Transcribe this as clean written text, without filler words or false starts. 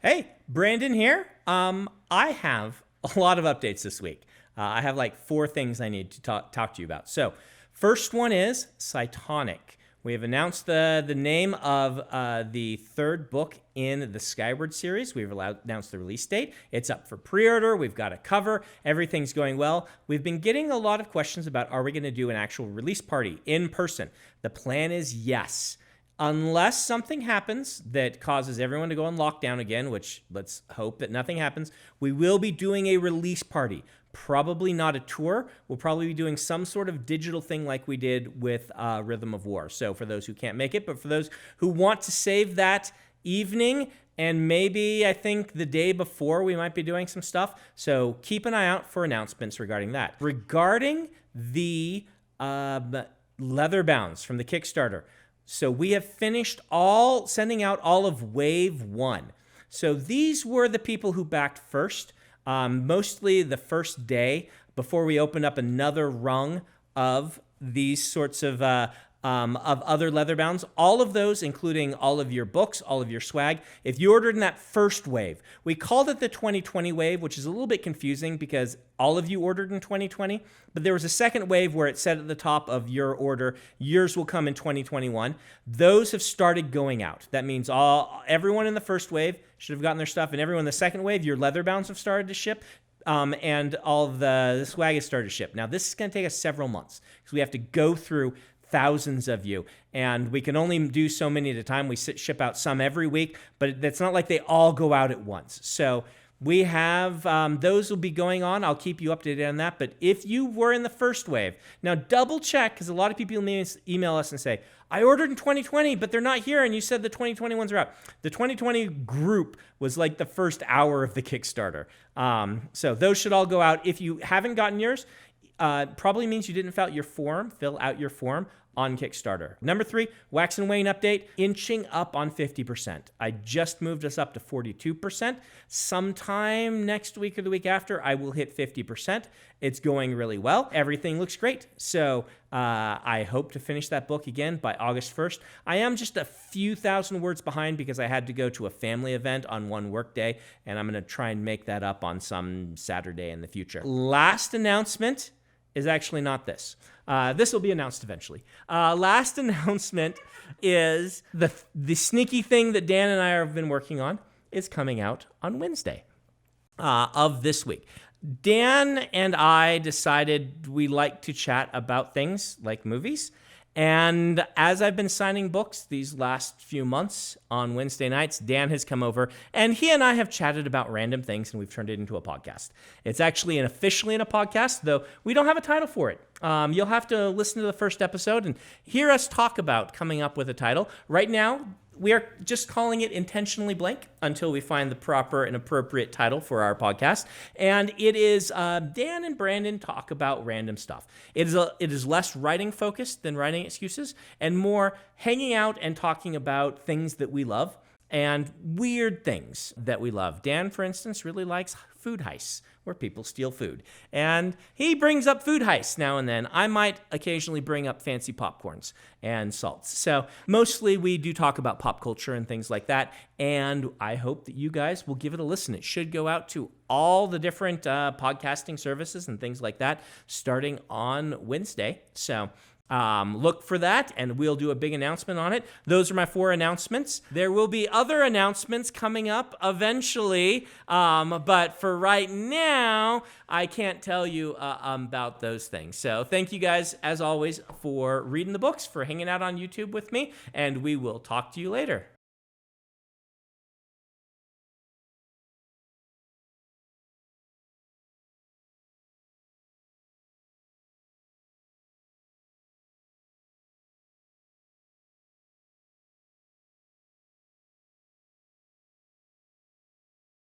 Hey, Brandon here. I have a lot of updates this week. I have like 4 things I need to talk to you about. So, first one is Cytonic. We have announced the name of the 3rd book in the Skyward series. We've announced the release date. It's up for pre-order. We've got a cover. Everything's going well. We've been getting a lot of questions about, are we going to do an actual release party in person? The plan is yes. Unless something happens that causes everyone to go on lockdown again, which let's hope that nothing happens, we will be doing a release party. Probably not a tour. We'll probably be doing some sort of digital thing like we did with Rhythm of War. So for those who can't make it, but for those who want to save that evening, and maybe I think the day before we might be doing some stuff. So keep an eye out for announcements regarding that. Regarding the leather bounds from the Kickstarter. So we have finished sending out all of Wave 1. So these were the people who backed first, mostly the first day before we opened up another rung of these sorts of other leather bounds. All of those, including all of your books, all of your swag. If you ordered in that first wave, we called it the 2020 wave, which is a little bit confusing because all of you ordered in 2020, but there was a second wave where it said at the top of your order, yours will come in 2021. Those have started going out. That means everyone in the first wave should have gotten their stuff, and everyone in the second wave, your leather bounds have started to ship. And all of the swag has started to ship. Now, this is going to take us several months because we have to go through thousands of you, and we can only do so many at a time. We ship out some every week, but it's not like they all go out at once. So we have those will be going on. I'll keep you updated on that. But if you were in the first wave, now double check, because a lot of people email us and say, I ordered in 2020, but they're not here, and you said the 2020 ones are out. The 2020 group was like the first hour of the Kickstarter. So those should all go out. If you haven't gotten yours, probably means you didn't fill out your form on Kickstarter. Number 3, Wax and Wane update, inching up on 50%. I just moved us up to 42%. Sometime next week or the week after, I will hit 50%. It's going really well. Everything looks great. So I hope to finish that book again by August 1st. I am just a few thousand words behind because I had to go to a family event on one work day, and I'm going to try and make that up on some Saturday in the future. Last announcement is actually not this. This will be announced eventually. Last announcement is the sneaky thing that Dan and I have been working on is coming out on Wednesday of this week. Dan and I decided we like to chat about things like movies. And as I've been signing books these last few months on Wednesday nights, Dan has come over and he and I have chatted about random things, and we've turned it into a podcast. It's actually officially in a podcast, though we don't have a title for it. You'll have to listen to the first episode and hear us talk about coming up with a title. Right now, we are just calling it intentionally blank until we find the proper and appropriate title for our podcast. And it is Dan and Brandon talk about random stuff. It is less writing focused than writing excuses and more hanging out and talking about things that we love and weird things that we love. Dan, for instance, really likes food heists where people steal food. And he brings up food heists now and then. I might occasionally bring up fancy popcorns and salts. So mostly we do talk about pop culture and things like that. And I hope that you guys will give it a listen. It should go out to all the different podcasting services and things like that starting on Wednesday. So look for that, and we'll do a big announcement on it. Those are my 4 announcements. There will be other announcements coming up eventually, but for right now, I can't tell you about those things. So thank you guys, as always, for reading the books, for hanging out on YouTube with me, and we will talk to you later.